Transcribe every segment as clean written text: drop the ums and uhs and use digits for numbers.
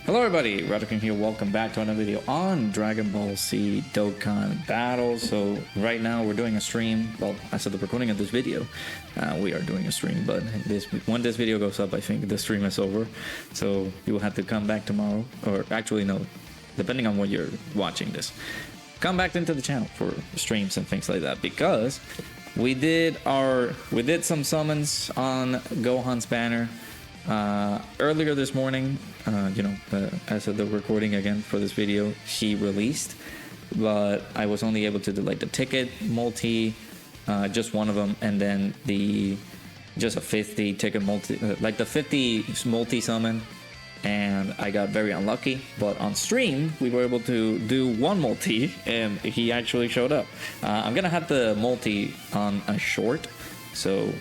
Hello everybody, Dokkan here, welcome back to another video on Dragon Ball Z Dokkan Battles. So right now we're doing a stream. Well, as of the recording of this video, we are doing a stream, but when this video goes up, I think the stream is over. So you will have to come back tomorrow, or actually no, depending on when you're watching this. Come back into the channel for streams and things like that, because we did some summons on Gohan's banner earlier this morning. As of the recording again for this video, he released, but I was only able to do like the ticket multi, just one of them, and then just a 50 ticket multi, like the 50 multi summon, and I got very unlucky. But on stream we were able to do one multi and he actually showed up. I'm gonna have the multi on a short, so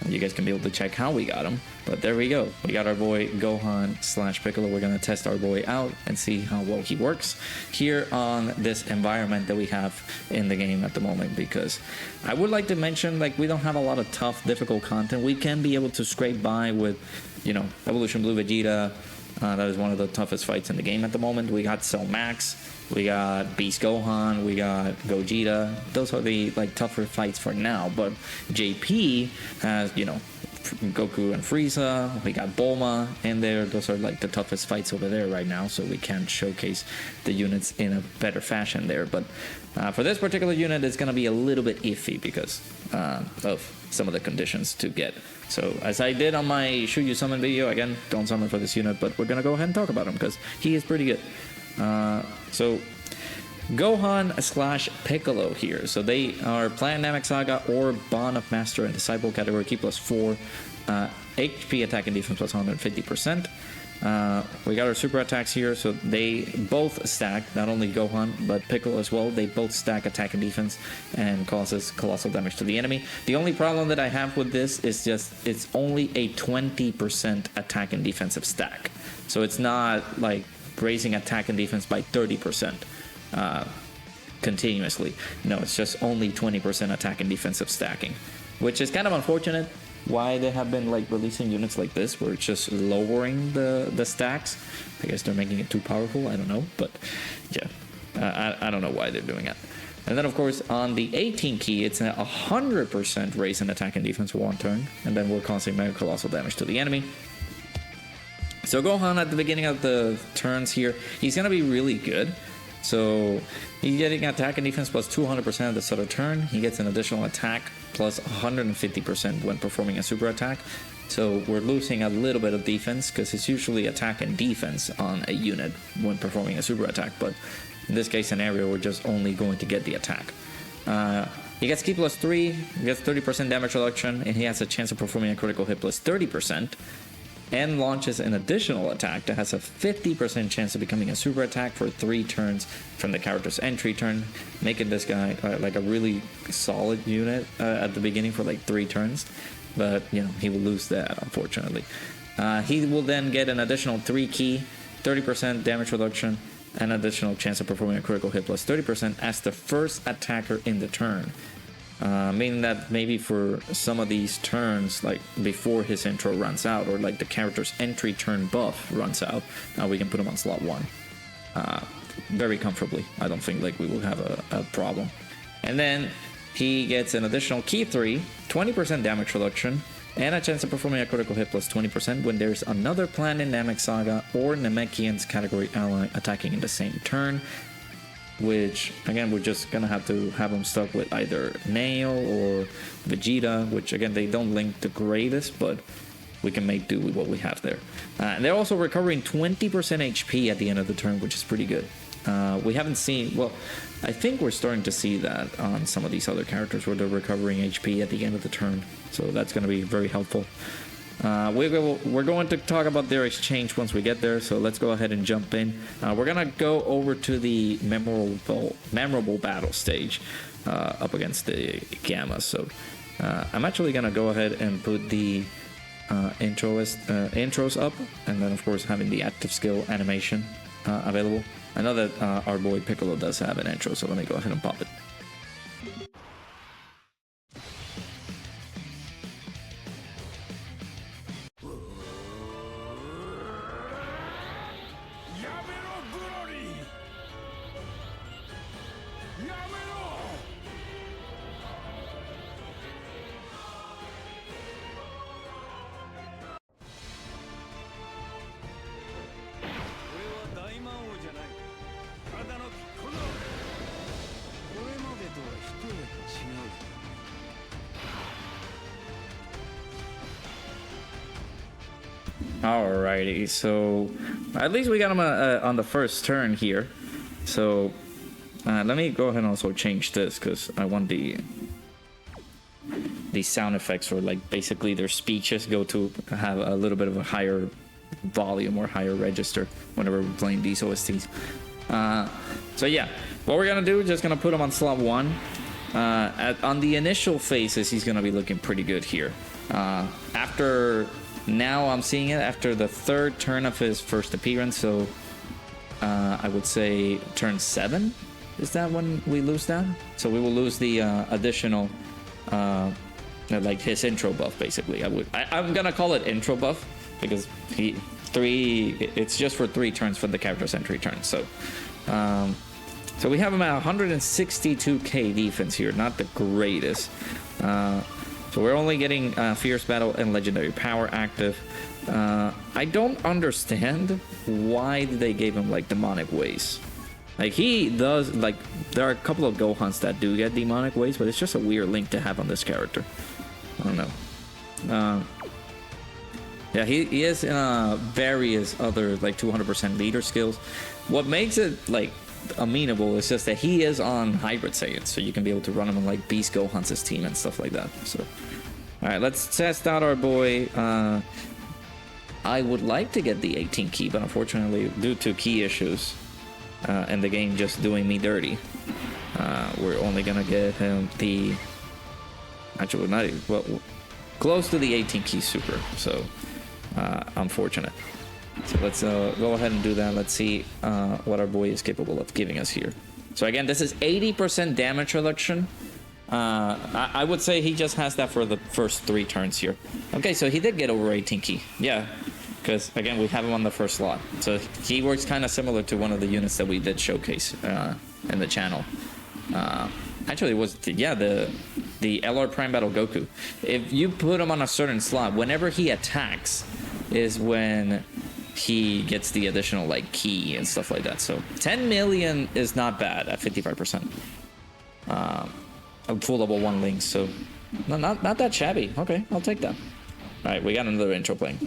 you guys can be able to check how we got him. But there we go. We got our boy Gohan / Piccolo. We're gonna test our boy out and see how well he works here on this environment that we have in the game at the moment, because I would like to mention, like, we don't have a lot of tough, difficult content. We can be able to scrape by with, Evolution Blue Vegeta. That is one of the toughest fights in the game at the moment. We got Cell Max, we got Beast Gohan, we got Gogeta. Those are the tougher fights for now. But JP has, Goku and Frieza. We got Bulma in there. Those are the toughest fights over there right now, so we can showcase the units in a better fashion there. But for this particular unit, it's gonna be a little bit iffy because of some of the conditions to get. So as I did on my Should You Summon video, again, don't summon for this unit, but we're gonna go ahead and talk about him because he is pretty good. So Gohan / Piccolo here. So they are Planet Namek Saga or Bond of Master in the Cyborg category, key +4, HP attack and defense +150%. We got our super attacks here, so they both stack, not only Gohan but Piccolo as well. They both stack attack and defense and causes colossal damage to the enemy. The only problem that I have with this is just it's only a 20% attack and defensive stack, so it's not like raising attack and defense by 30% continuously. No, it's just only 20% attack and defensive stacking, which is kind of unfortunate. Why they have been releasing units like this where it's just lowering the stacks. I guess they're making it too powerful, I don't know, but yeah, I don't know why they're doing it. And then of course on the 18 key, it's a 100% raise in attack and defense for one turn, and then we're causing mega colossal damage to the enemy. So Gohan at the beginning of the turns here, he's gonna be really good. So he's getting attack and defense +200% at the start of turn. He gets an additional attack +150% when performing a super attack. So we're losing a little bit of defense because it's usually attack and defense on a unit when performing a super attack. But in this case scenario, we're just only going to get the attack. He gets key +3, he gets 30% damage reduction, and he has a chance of performing a critical hit +30%. And launches an additional attack that has a 50% chance of becoming a super attack for 3 turns from the character's entry turn, making this guy a really solid unit at the beginning for 3 turns. But he will lose that, unfortunately. He will then get an additional 3 key, 30% damage reduction, and additional chance of performing a critical hit +30% as the first attacker in the turn. Meaning that maybe for some of these turns, before his intro runs out, or the character's entry turn buff runs out, we can put him on slot 1 very comfortably. I don't think we will have a problem. And then he gets an additional key 3, 20% damage reduction, and a chance of performing a critical hit +20% when there's another Planet Namek Saga or Namekian's category ally attacking in the same turn. Which, again, we're just gonna have to have them stuck with either Nail or Vegeta, which, again, they don't link the greatest, but we can make do with what we have there. And they're also recovering 20% HP at the end of the turn, which is pretty good. We haven't seen, well, I think we're starting to see that on some of these other characters where they're recovering HP at the end of the turn, so that's gonna be very helpful. We're going to talk about their exchange once we get there, so let's go ahead and jump in. We're gonna go over to the memorable battle stage up against the Gamma. So I'm actually gonna go ahead and put the intros up, and then of course having the active skill animation available. I know that our boy Piccolo does have an intro, so let me go ahead and pop it. Alrighty, so at least we got him on the first turn here. So let me go ahead and also change this because I want the sound effects, or like basically their speeches, go to have a little bit of a higher volume or higher register whenever we're playing these OSTs. So yeah, what we're gonna do is just gonna put him on slot 1. On the initial phases, he's gonna be looking pretty good here. Now I'm seeing it after the 3rd turn of his first appearance, so I would say turn 7 is that when we lose that? So we will lose the additional, like his intro buff, basically. I'm gonna call it intro buff because it's just for 3 turns for the character's entry turn. So so we have him at 162k defense here, not the greatest. So we're only getting Fierce Battle and Legendary Power active. I don't understand why they gave him like Demonic Ways. Like he does, like there are a couple of Gohans that do get Demonic Ways, but it's just a weird link to have on this character. I don't know. Yeah, he is various other like 200% leader skills. What makes it like amenable is just that he is on Hybrid Saiyan, so you can be able to run him on like Beast Gohan's team and stuff like that. So, all right, let's test out our boy. I would like to get the 18 key, but unfortunately, due to key issues and the game just doing me dirty, we're only gonna get him the actually not even, well, close to the 18 key super. So, unfortunate. So let's go ahead and do that. Let's see what our boy is capable of giving us here. So again, this is 80% damage reduction. I would say he just has that for the first 3 turns here. Okay, so he did get over 18 key. Yeah, because again, we have him on the first slot. So he works kind of similar to one of the units that we did showcase in the channel. Actually, it was, yeah, the LR Prime Battle Goku. If you put him on a certain slot, whenever he attacks is when he gets the additional like key and stuff like that. So 10 million is not bad at 55%. Full level 1 links, so not that shabby. Okay, I'll take that. All right, we got another intro playing.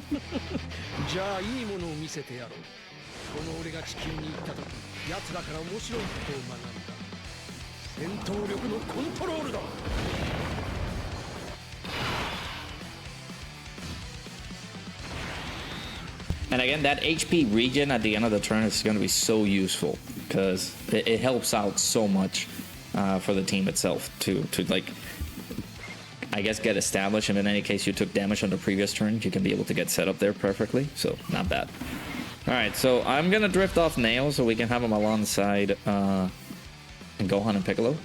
And again, that HP regen at the end of the turn is going to be so useful because it helps out so much for the team itself to like, I guess, get established. And in any case you took damage on the previous turn, you can be able to get set up there perfectly. So not bad. All right, so I'm going to drift off Nail so we can have him alongside Gohan and Piccolo,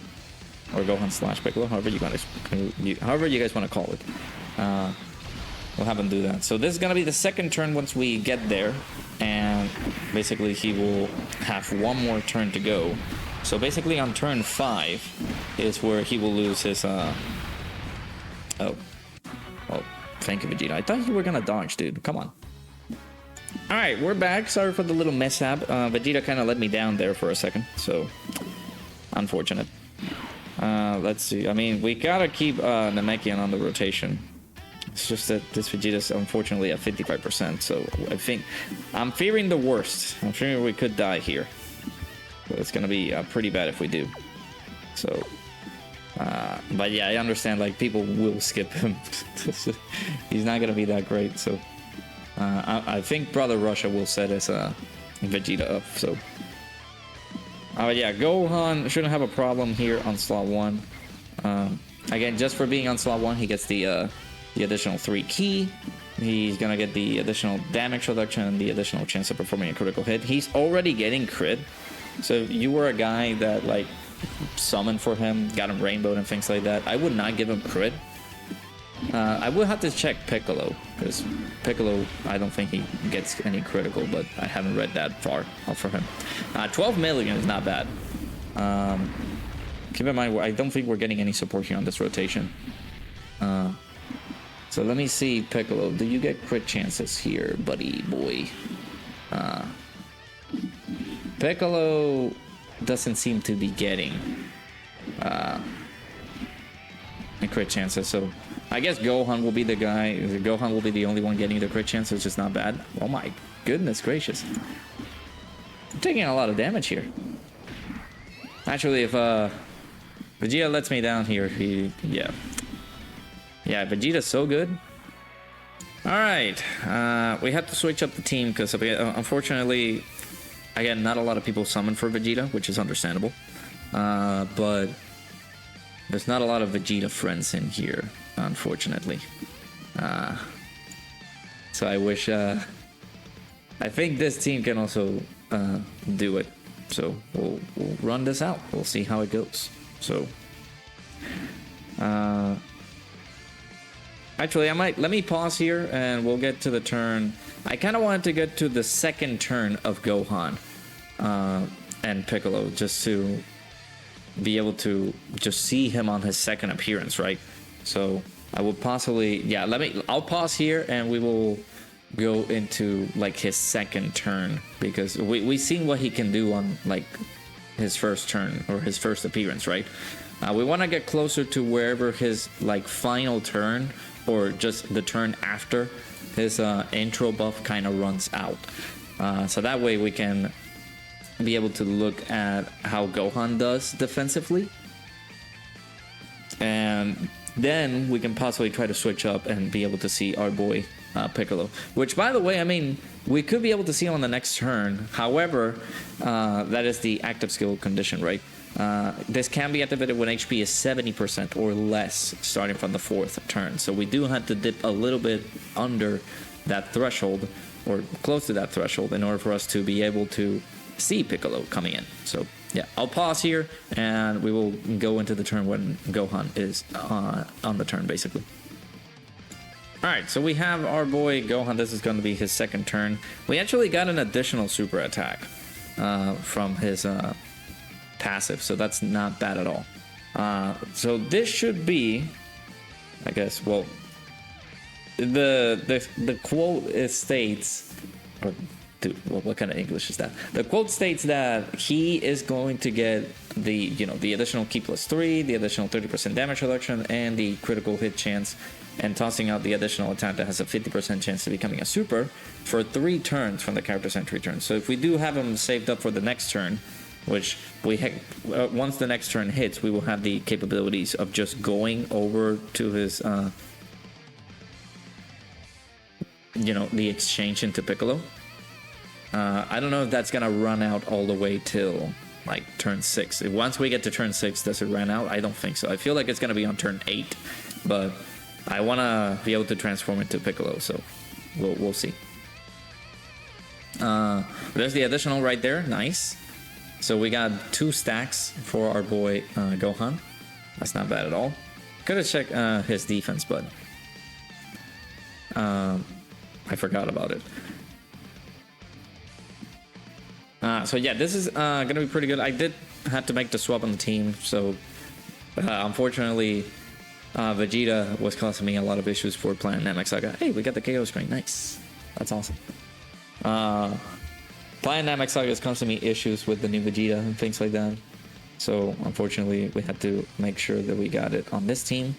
or Gohan / Piccolo, however you guys want to call it. We'll have him do that. So this is going to be the 2nd turn once we get there. And basically he will have 1 more turn to go. So basically on turn 5 is where he will lose his... Oh, thank you, Vegeta. I thought you were going to dodge, dude. Come on. Alright, we're back. Sorry for the little mishap. Vegeta kind of let me down there for a second. So, unfortunate. Let's see. I mean, we got to keep Namekian on the rotation. It's just that this Vegeta's unfortunately at 55%, so I think I'm fearing the worst. I'm fearing we could die here. So it's gonna be pretty bad if we do. So, but yeah, I understand, like, people will skip him. He's not gonna be that great, so I think Brother Russia will set his Vegeta up, so. Yeah, Gohan shouldn't have a problem here on slot 1. Again, just for being on slot 1, he gets the additional 3 key. He's gonna get the additional damage reduction and the additional chance of performing a critical hit. He's already getting crit. So if you were a guy that like summoned for him, got him rainbowed and things like that, I would not give him crit. I will have to check Piccolo, because Piccolo, I don't think he gets any critical, but I haven't read that far for him. 12 million is not bad. Keep in mind, I don't think we're getting any support here on this rotation. So let me see, Piccolo, do you get crit chances here, buddy boy? Piccolo doesn't seem to be getting crit chances, so I guess Gohan will be the guy. Gohan will be the only one getting the crit chance, which is not bad. Oh my goodness gracious. I'm taking a lot of damage here. Actually, if Vegeta lets me down here, yeah, Vegeta's so good. All right, we had to switch up the team because unfortunately, again, not a lot of people summon for Vegeta, which is understandable. But there's not a lot of Vegeta friends in here, unfortunately. So I wish. I think this team can also do it. So we'll run this out. We'll see how it goes. So, actually, let me pause here and we'll get to the turn. I kind of wanted to get to the second turn of Gohan and Piccolo just to be able to just see him on his second appearance, right? So I would possibly, yeah, I'll pause here and we will go into like his second turn because we've seen what he can do on like his first turn or his first appearance, right? We want to get closer to wherever his like final turn or just the turn after his intro buff kind of runs out. So that way we can be able to look at how Gohan does defensively. And then we can possibly try to switch up and be able to see our boy Piccolo. Which, by the way, I mean, we could be able to see him on the next turn. However, that is the active skill condition, right? This can be activated when HP is 70% or less starting from the 4th turn. So we do have to dip a little bit under that threshold or close to that threshold in order for us to be able to see Piccolo coming in. So yeah, I'll pause here and we will go into the turn when Gohan is on the turn, basically. All right, so we have our boy Gohan. This is going to be his second turn. We actually got an additional super attack from his passive, so that's not bad at all. So this should be, I guess, well, the quote states, or dude, what kind of English is that? The quote states that he is going to get the additional Ki +3, the additional 30% damage reduction, and the critical hit chance, and tossing out the additional attack that has a 50% chance of becoming a super for 3 turns from the character's entry turn. So if we do have him saved up for the next turn, which once the next turn hits, we will have the capabilities of just going over to his the exchange into Piccolo. I don't know if that's gonna run out all the way till like turn 6. Once we get to turn 6, does it run out? I don't think so. I feel like it's gonna be on turn 8, but I wanna be able to transform it to Piccolo, so we'll see. There's the additional right there. Nice. So we got 2 stacks for our boy Gohan. That's not bad at all. Could have checked his defense, but I forgot about it. So yeah, this is gonna be pretty good. I did have to make the swap on the team, so unfortunately Vegeta was causing me a lot of issues for playing Namek Saga. Hey, we got the KO screen. Nice. That's awesome. Playing Namek Saga is causing me issues with the new Vegeta and things like that. So unfortunately, we had to make sure that we got it on this team.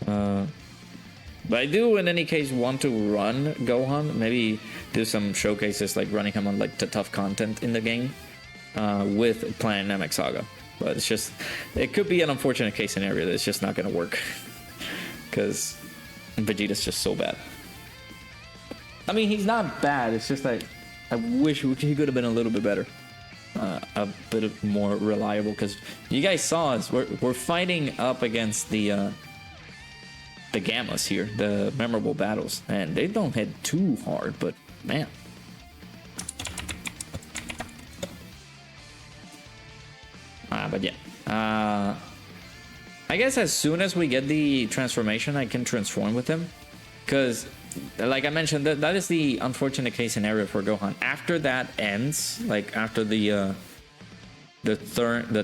But I do, in any case, want to run Gohan. Maybe do some showcases, like running him on like the tough content in the game with playing Namek Saga. But it's just, it could be an unfortunate case scenario that it's just not going to work. Because Vegeta's just so bad. I mean, he's not bad. It's just like, I wish he could have been a little bit better. A bit more reliable. Because you guys saw us. We're fighting up against the Gammas here. The memorable battles. And they don't hit too hard, but man. But yeah. I guess as soon as we get the transformation, I can transform with him. Because, like I mentioned, that is the unfortunate case scenario for Gohan. After that ends, like after the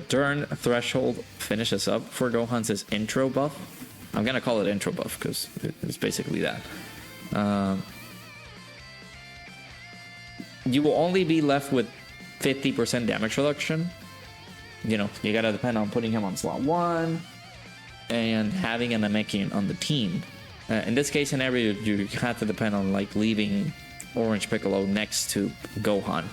turn threshold finishes up for Gohan's intro buff. I'm gonna call it intro buff because it's basically that. You will only be left with 50% damage reduction. You know, you gotta depend on putting him on slot 1. and having a Namekian on the team. In this case scenario, you have to depend on like leaving Orange Piccolo next to Gohan.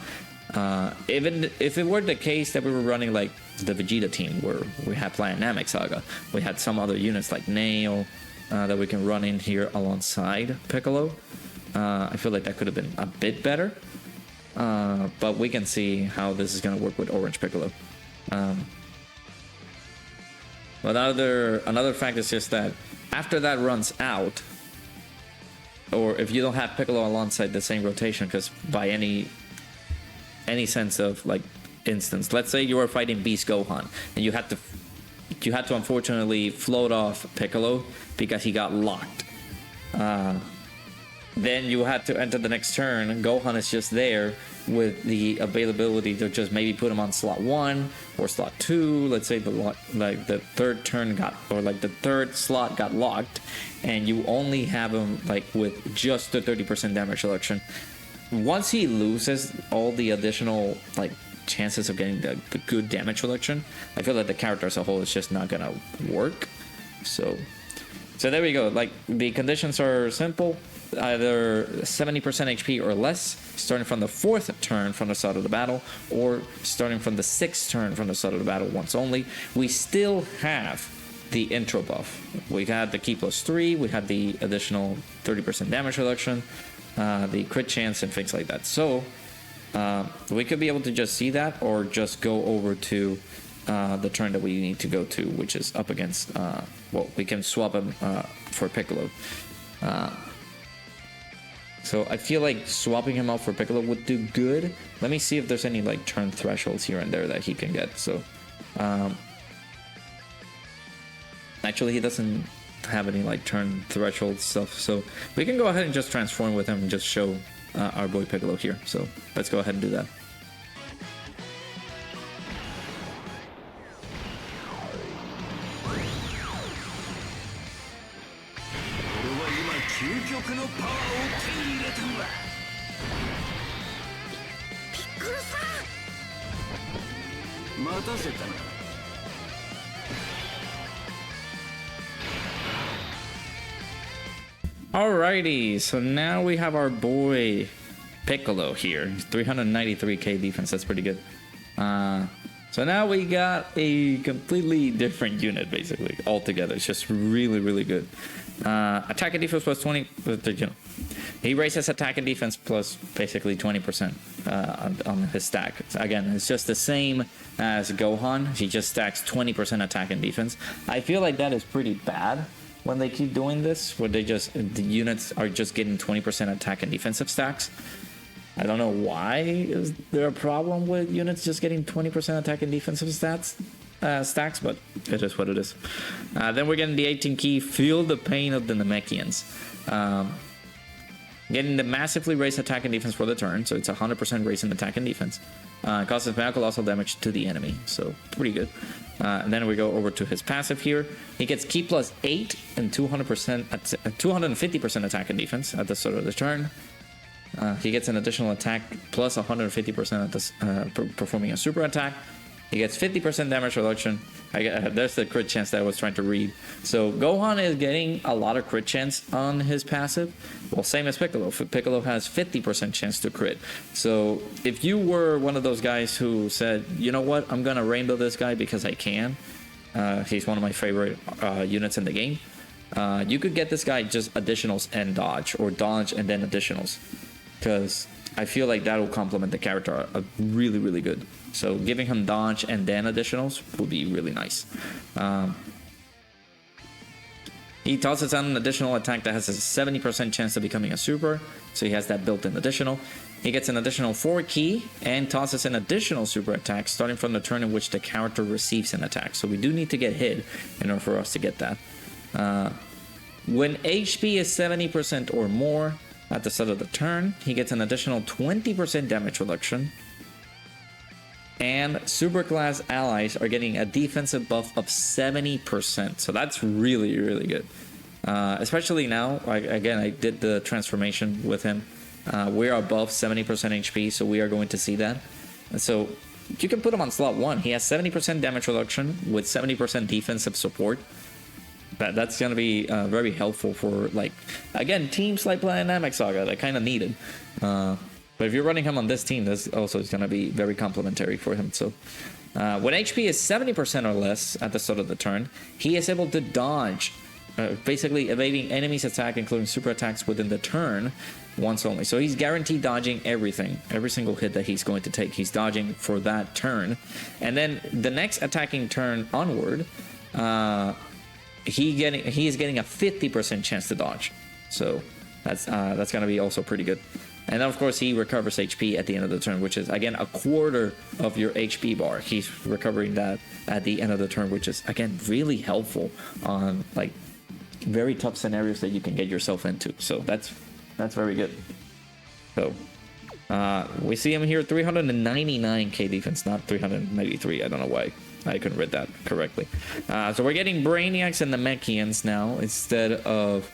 Even if it were the case that we were running like the Vegeta team, where we had Planet Namek Saga, we had some other units like Nail that we can run in here alongside Piccolo. I feel like that could have been a bit better, but we can see how this is going to work with Orange Piccolo. But another fact is just that after that runs out, or if you don't have Piccolo alongside the same rotation, because by any sense of like instance, let's say you were fighting Beast Gohan and you had to unfortunately float off Piccolo because he got locked. Then you had to enter the next turn. Gohan is just there with the availability to just maybe put him on slot 1 or slot 2. Let's say the third turn the third slot got locked, and you only have him like with just the 30% damage reduction. Once he loses all the additional like chances of getting the good damage reduction, I feel like the character as a whole is just not gonna work. So there we go. Like, the conditions are simple. Either 70% HP or less, starting from the 4th turn from the start of the battle, or starting from the 6th turn from the start of the battle once only. We still have the intro buff. We had the Key +3, we had the additional 30% damage reduction, the crit chance and things like that. So we could be able to just see that, or just go over to the turn that we need to go to, which is up against, well, we can swap him for Piccolo. So I feel like swapping him out for Piccolo would do good. Let me see if there's any like turn thresholds here and there that he can get. So actually he doesn't have any like turn threshold stuff, so we can go ahead and just transform with him and just show our boy Piccolo here. So let's go ahead and do that. Alrighty, so now we have our boy Piccolo here. 393k defense, that's pretty good. So now we got a completely different unit, basically, altogether. It's just really, really good. Attack and defense plus 20, he raises attack and defense plus basically 20% on his stack. So again, it's just the same as Gohan. He just stacks 20% attack and defense. I feel like that is pretty bad when they keep doing this, where the units are just getting 20% attack and defensive stacks. I don't know why is there a problem with units just getting 20% attack and defensive stacks, but it is what it is. Then we're getting the 18 key, Feel the Pain of the Namekians. Getting the massively raised attack and defense for the turn, so it's 100% raise in attack and defense. Causes colossal damage to the enemy, so pretty good. And then we go over to his passive here. He gets Key +8 and 250% attack and defense at the start of the turn. He gets an additional attack plus 150% at this, performing a super attack. He gets 50% damage reduction. There's the crit chance that I was trying to read. So Gohan is getting a lot of crit chance on his passive. Well, same as Piccolo. Piccolo has 50% chance to crit. So if you were one of those guys who said, you know what, I'm going to rainbow this guy because I can. He's one of my favorite units in the game. You could get this guy just additionals and dodge, or dodge and then additionals. Because I feel like that will complement the character really, really good. So giving him dodge and then additionals would be really nice. He tosses out an additional attack that has a 70% chance of becoming a super. So he has that built-in additional. He gets an additional 4 key and tosses an additional super attack starting from the turn in which the character receives an attack. So we do need to get hit in order for us to get that. When HP is 70% or more at the start of the turn, he gets an additional 20% damage reduction. And superclass allies are getting a defensive buff of 70%. So that's really, really good. Especially now, again, I did the transformation with him. We're above 70% HP, so we are going to see that. And so you can put him on slot 1. He has 70% damage reduction with 70% defensive support. that's gonna be very helpful for, like, again, teams like playing Namek Saga that kind of needed. But if you're running him on this team, this also is gonna be very complimentary for him. So when HP is 70% or less at the start of the turn, he is able to dodge, basically evading enemies' attack, including super attacks within the turn, once only. So he's guaranteed dodging everything. Every single hit that he's going to take, he's dodging for that turn. And then the next attacking turn onward, he is getting a 50% chance to dodge. So that's going to be also pretty good. And then, of course, he recovers HP at the end of the turn, which is, again, a quarter of your HP bar. He's recovering that at the end of the turn, which is, again, really helpful on, like, very tough scenarios that you can get yourself into. So that's very good. So we see him here, 399k defense, not 393. I don't know why I couldn't read that correctly. So we're getting Brainiacs and the Namekians now instead of,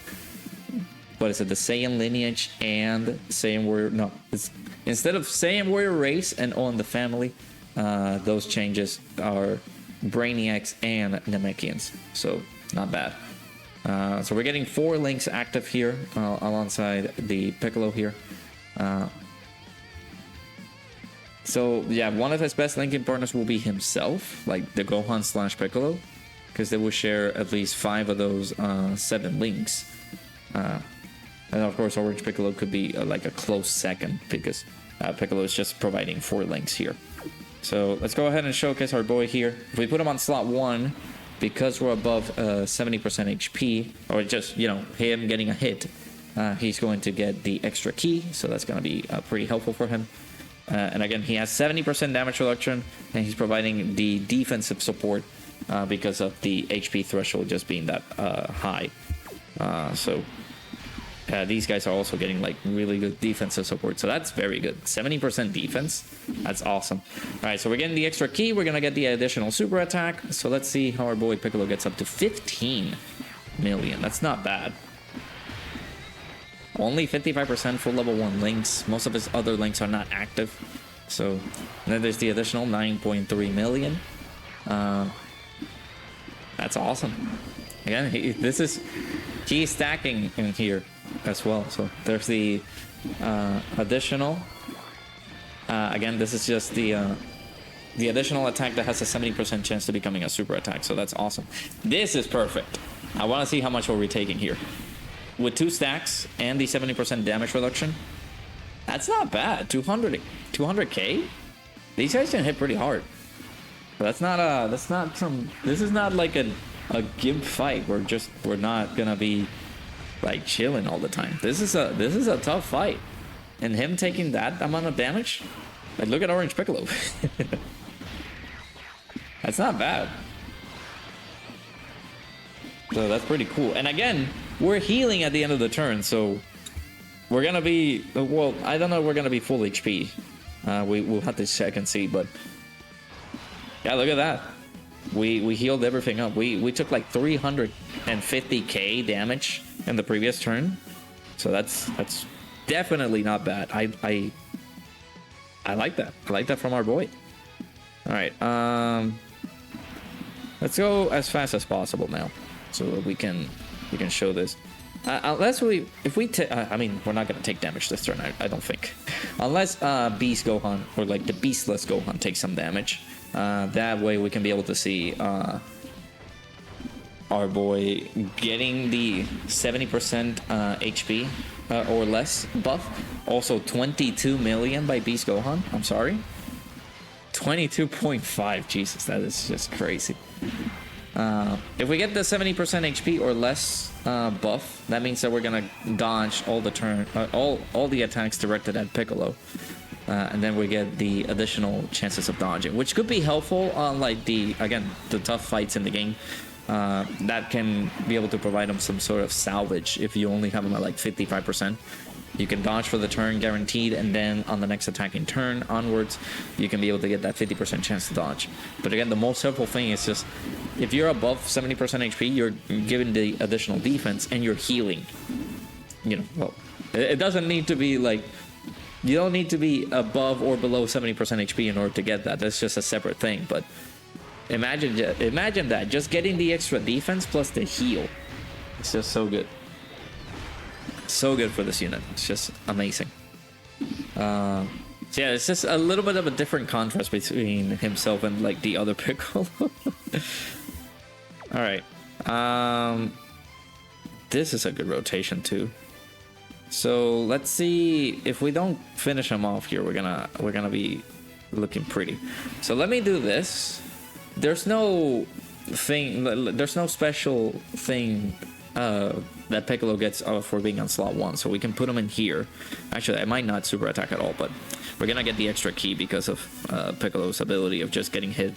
what is it, the Saiyan lineage and Saiyan Warrior. No, it's instead of Saiyan Warrior race and on the family, those changes are Brainiacs and Namekians. So not bad. So we're getting 4 links active here alongside the Piccolo here. So yeah, one of his best linking partners will be himself, like the Gohan / Piccolo, because they will share at least 5 of those 7 links. And of course, Orange Piccolo could be like a close second, because Piccolo is just providing 4 links here. So let's go ahead and showcase our boy here. If we put him on slot 1, because we're above 70% HP, or just, you know, him getting a hit, he's going to get the extra key, so that's going to be pretty helpful for him. And again, he has 70% damage reduction, and he's providing the defensive support because of the HP threshold just being that high. So these guys are also getting like really good defensive support, so that's very good. 70% defense, that's awesome. All right, so we're getting the extra key, we're gonna get the additional super attack. So let's see how our boy Piccolo gets up to 15 million. That's not bad. Only 55% for level 1 links. Most of his other links are not active. So, and then there's the additional 9.3 million. That's awesome. Again, he's stacking in here as well. So there's the additional. Again, this is just the additional attack that has a 70% chance to becoming a super attack. So that's awesome. This is perfect. I want to see how much we're taking here. With 2 stacks and the 70% damage reduction, that's not bad. 200k. These guys can hit pretty hard. But this is not like a gimp fight. We're not gonna be like chilling all the time. This is a tough fight, and him taking that amount of damage, like, look at Orange Piccolo. That's not bad. So that's pretty cool. And again, we're healing at the end of the turn, so we're gonna be, well, I don't know if we're gonna be full HP. We'll have to check and see, but yeah, look at that. We healed everything up. We took like 350k damage in the previous turn, so that's definitely not bad. I like that. I like that from our boy. All right, let's go as fast as possible now, so that we can show this. Unless I mean, we're not gonna take damage this turn. I don't think, unless Beast Gohan or like the Beastless Gohan takes some damage. That way we can be able to see our boy getting the 70% HP or less buff. Also 22 million by Beast Gohan. I'm sorry, 22.5. Jesus, that is just crazy. If we get the 70% HP or less buff, that means that we're gonna dodge all the attacks directed at Piccolo. And then we get the additional chances of dodging, which could be helpful on like the tough fights in the game. That can be able to provide them some sort of salvage if you only have them at like 55%. You can dodge for the turn guaranteed, and then on the next attacking turn onwards, you can be able to get that 50% chance to dodge. But again, the most helpful thing is just, if you're above 70% HP, you're given the additional defense and you're healing. You know, well, it doesn't need to be like, you don't need to be above or below 70% HP in order to get that. That's just a separate thing. But Imagine that. Just getting the extra defense plus the heal. It's just so good. So good for this unit. It's just amazing. So yeah, it's just a little bit of a different contrast between himself and like the other Piccolo. All right. This is a good rotation too. So let's see if we don't finish him off here. We're gonna be looking pretty. So let me do this. There's no special thing that Piccolo gets for being on slot 1, so we can put him in here. Actually, I might not super attack at all, but we're gonna get the extra key because of Piccolo's ability of just getting hit.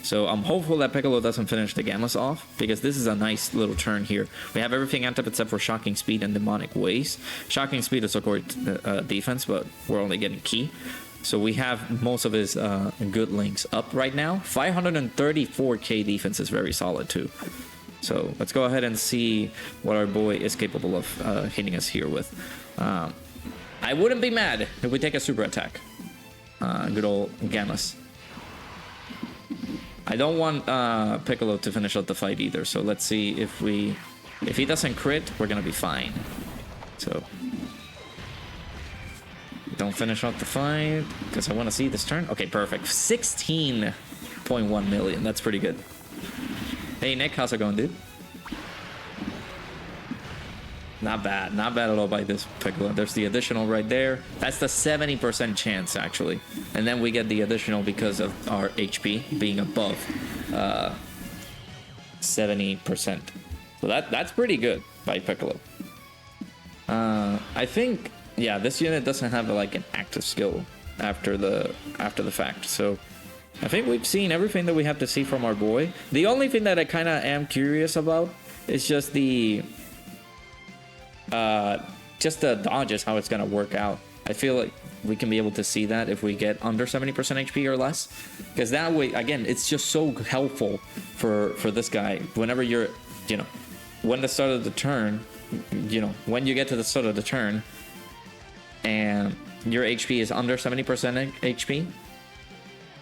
So I'm hopeful that Piccolo doesn't finish the Gammas off, because this is a nice little turn here. We have everything amped up except for Shocking Speed and Demonic Waste. Shocking Speed is of course defense, but we're only getting key. So we have most of his good links up right now. 534k defense is very solid too. So let's go ahead and see what our boy is capable of hitting us here with. I wouldn't be mad if we take a super attack. Good old Gammas. I don't want Piccolo to finish out the fight either. So let's see if he doesn't crit, we're gonna be fine. So don't finish out the fight because I want to see this turn. Okay, perfect. 16.1 million. That's pretty good. Hey Nick, how's it going, dude? Not bad at all by this Piccolo. There's the additional right there. That's the 70% chance actually, and then we get the additional because of our HP being above 70%. So that's pretty good by Piccolo. I think, yeah, this unit doesn't have like an active skill after the fact. So I think we've seen everything that we have to see from our boy. The only thing that I kind of am curious about is just the dodges, how it's gonna work out. I feel like we can be able to see that if we get under 70% HP or less, because that way, again, it's just so helpful for this guy. Whenever you're, when the start of the turn, when you get to the start of the turn, and your HP is under 70% HP,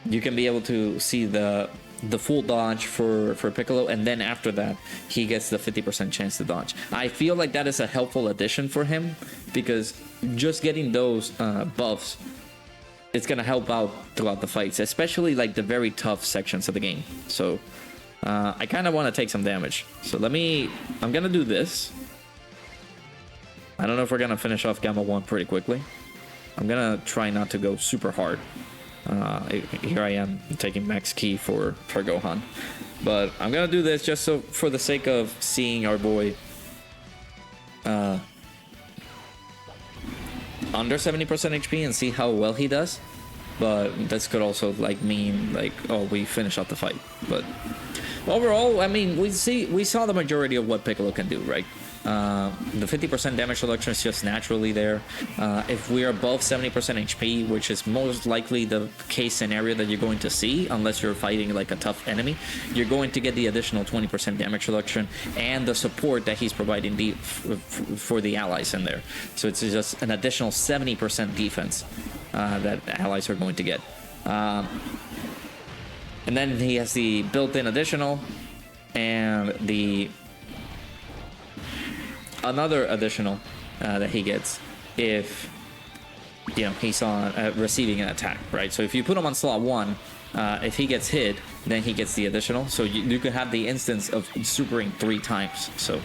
you can be able to see the full dodge for Piccolo, and then after that he gets the 50% chance to dodge. I feel like that is a helpful addition for him, because just getting those buffs, it's gonna help out throughout the fights, especially like the very tough sections of the game. So I kind of want to take some damage. So I'm gonna do this. I don't know if we're gonna finish off Gamma 1 pretty quickly. I'm gonna try not to go super hard. Here I am taking max key for Gohan, but I'm gonna do this just so for the sake of seeing our boy under 70% HP and see how well he does. But this could also like mean like, oh, we finish out the fight. But overall, I mean, we saw the majority of what Piccolo can do, right? The 50% damage reduction is just naturally there. If we're above 70% HP, which is most likely the case scenario that you're going to see, unless you're fighting like a tough enemy, you're going to get the additional 20% damage reduction and the support that he's providing for the allies in there. So it's just an additional 70% defense that allies are going to get. And then he has the built-in additional and another additional that he gets if he's on receiving an attack, right? So if you put him on slot 1, if he gets hit, then he gets the additional. So you could have the instance of supering 3 times. So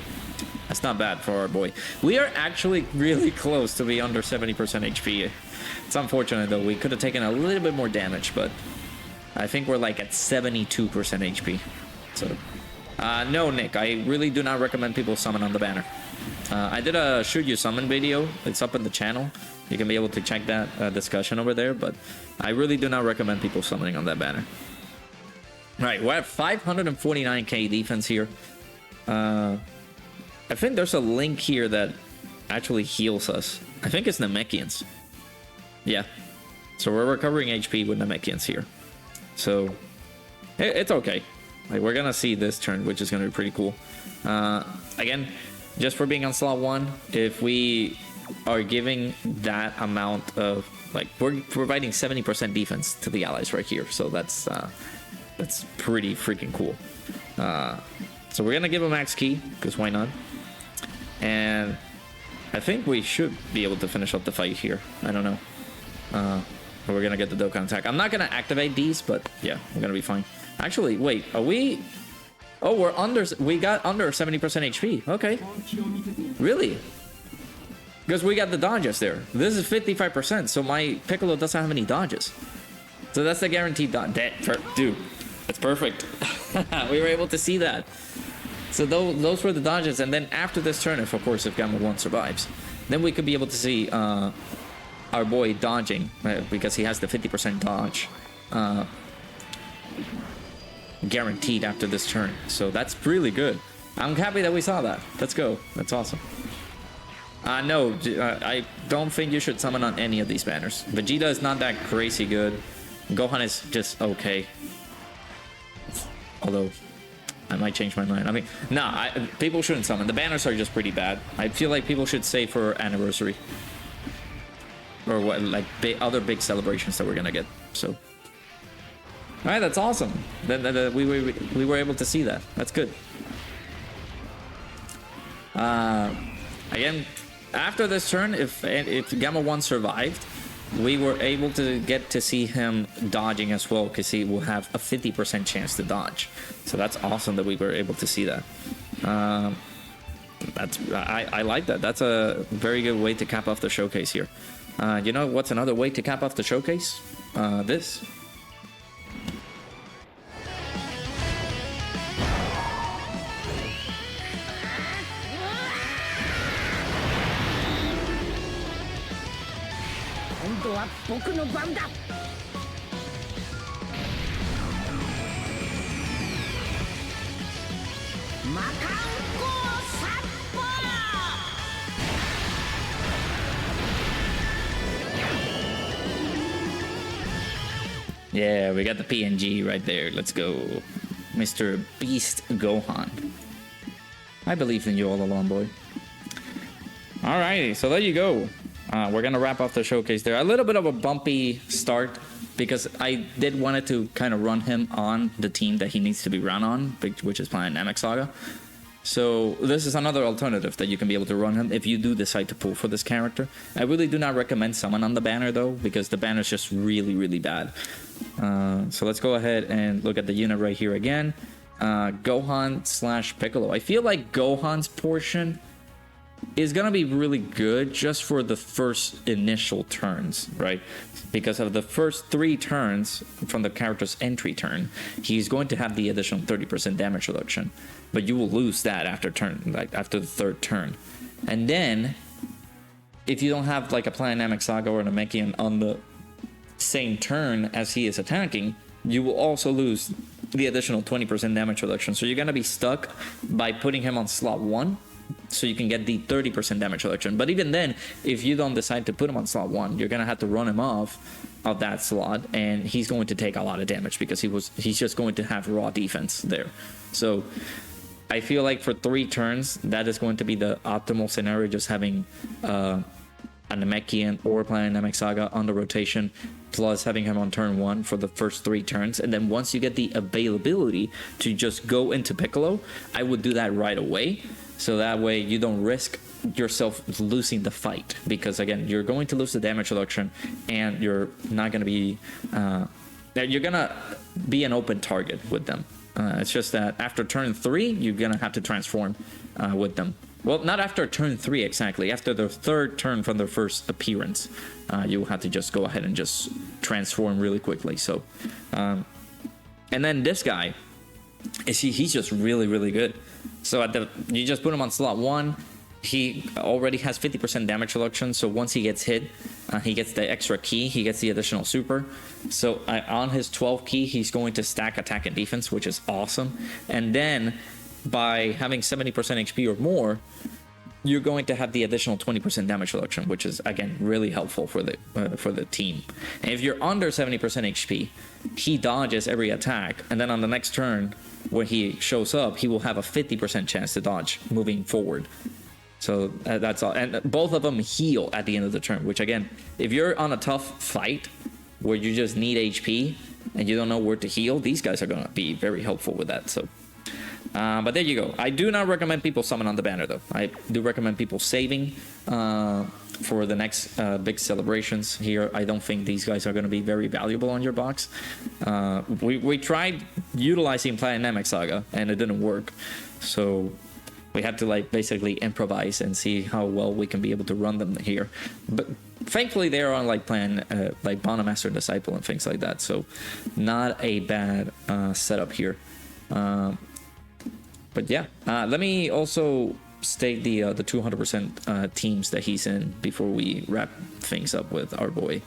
that's not bad for our boy. We are actually really close to be under 70% HP. It's unfortunate though. We could have taken a little bit more damage, but I think we're like at 72% HP. So no, Nick, I really do not recommend people summon on the banner. I did a shoot you summon video. It's up in the channel. You can be able to check that discussion over there, but I really do not recommend people summoning on that banner. All right, we're at 549k defense here. I think there's a link here that actually heals us. I think it's Namekians. Yeah. So we're recovering HP with Namekians here. So it's okay. Like, we're gonna see this turn, which is gonna be pretty cool. Again, just for being on slot 1, if we are giving that amount of, like, we're providing 70% defense to the allies right here. So that's That's pretty freaking cool. So we're gonna give him max key, because why not? And I think we should be able to finish up the fight here. I don't know. We're gonna get the Dokkan attack. I'm not gonna activate these, but yeah, we're gonna be fine. Actually, wait, are we... Oh, we got under 70% HP. Okay. Really? Because we got the dodges there. This is 55%, so my Piccolo doesn't have any dodges. So that's the guaranteed dodge. Dude, that's perfect. We were able to see that. So those were the dodges, and then after this turn, if Gamma 1 survives, then we could be able to see our boy dodging, because he has the 50% dodge guaranteed after this turn. So that's really good. I'm happy that we saw that. Let's go. That's awesome. No, I don't think you should summon on any of these banners. Vegeta is not that crazy good. Gohan is just okay. Although, I might change my mind. I mean, nah, people shouldn't summon. The banners are just pretty bad. I feel like people should save for anniversary. Or what, like other big celebrations that we're gonna get. So, alright, that's awesome. Then we were able to see that. That's good. Again, after this turn, if Gamma 1 survived, we were able to get to see him dodging as well, because he will have a 50% chance to dodge. So that's awesome that we were able to see that. I like that. That's a very good way to cap off the showcase here. You know what's another way to cap off the showcase? This. Yeah, we got the PNG right there. Let's go. Mr. Beast Gohan. I believed in you all along, boy. Alrighty, so there you go. We're gonna wrap up the showcase there. A little bit of a bumpy start, because I did wanted to kind of run him on the team that he needs to be run on, which is playing Namek Saga. So this is another alternative that you can be able to run him if you do decide to pull for this character. I really do not recommend summon on the banner though, because the banner is just really, really bad. So let's go ahead and look at the unit right here again. Gohan / Piccolo. I feel like Gohan's portion is gonna be really good just for the first initial turns, right? Because of the first 3 turns from the character's entry turn, he's going to have the additional 30% damage reduction, but you will lose that after after the 3rd turn. And then if you don't have like a Planet Namek Saga or a Namekian on the same turn as he is attacking, you will also lose the additional 20% damage reduction. So you're gonna be stuck by putting him on slot 1, so you can get the 30% damage reduction. But even then, if you don't decide to put him on slot 1, you're gonna have to run him off of that slot, and he's going to take a lot of damage because he's just going to have raw defense there. So I feel like for 3 turns, that is going to be the optimal scenario, just having a Namekian or Planet Namek Saga on the rotation, plus having him on turn 1 for the first 3 turns. And then once you get the availability to just go into Piccolo, I would do that right away. So that way you don't risk yourself losing the fight, because again, you're going to lose the damage reduction, and you're not going to be you're gonna be an open target with them. It's just that after turn 3, you're gonna have to transform with them. Well, not after turn 3 exactly. After the 3rd turn from their first appearance, you will have to just go ahead and just transform really quickly. So, and then this guy, he's just really, really good. So you just put him on slot 1. He already has 50% damage reduction. So once he gets hit, he gets the extra key. He gets the additional super. So on his 12 key, he's going to stack attack and defense, which is awesome. And then by having 70% HP or more, you're going to have the additional 20% damage reduction, which is again really helpful for the team. And if you're under 70% HP, he dodges every attack, and then on the next turn when he shows up, he will have a 50% chance to dodge moving forward. So that's all. And both of them heal at the end of the turn, which again, if you're on a tough fight where you just need HP, and you don't know where to heal, these guys are gonna be very helpful with that. So but there you go. I do not recommend people summon on the banner though. I do recommend people saving for the next big celebrations here. I don't think these guys are going to be very valuable on your box. We tried utilizing Planet Namek Saga and it didn't work, so we had to like basically improvise and see how well we can be able to run them here. But thankfully they're on like plan like Bana Master Disciple and things like that, so not a bad setup here. But yeah, let me also state the 200% teams that he's in before we wrap things up with our boy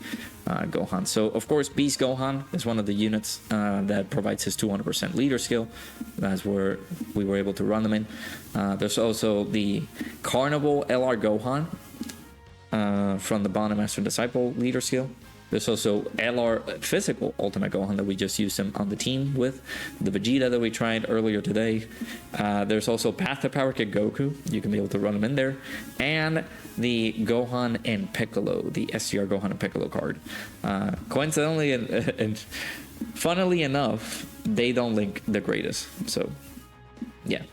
Gohan. So of course Beast Gohan is one of the units that provides his 200% leader skill. That's where we were able to run them in. There's also the Carnival LR Gohan from the Bana Master Disciple leader skill. There's also LR Physical Ultimate Gohan that we just used him on the team with. The Vegeta that we tried earlier today. There's also Path to Power Kid Goku. You can be able to run him in there. And the Gohan and Piccolo, the STR Gohan and Piccolo card. Coincidentally and funnily enough, they don't link the greatest. So, yeah.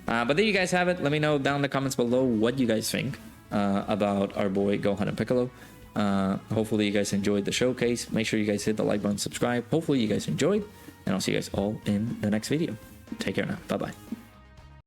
But there you guys have it. Let me know down in the comments below what you guys think about our boy Gohan and Piccolo. Hopefully you guys enjoyed the showcase. Make sure you guys hit the like button, subscribe. Hopefully you guys enjoyed, and I'll see you guys all in the next video. Take care now. Bye bye.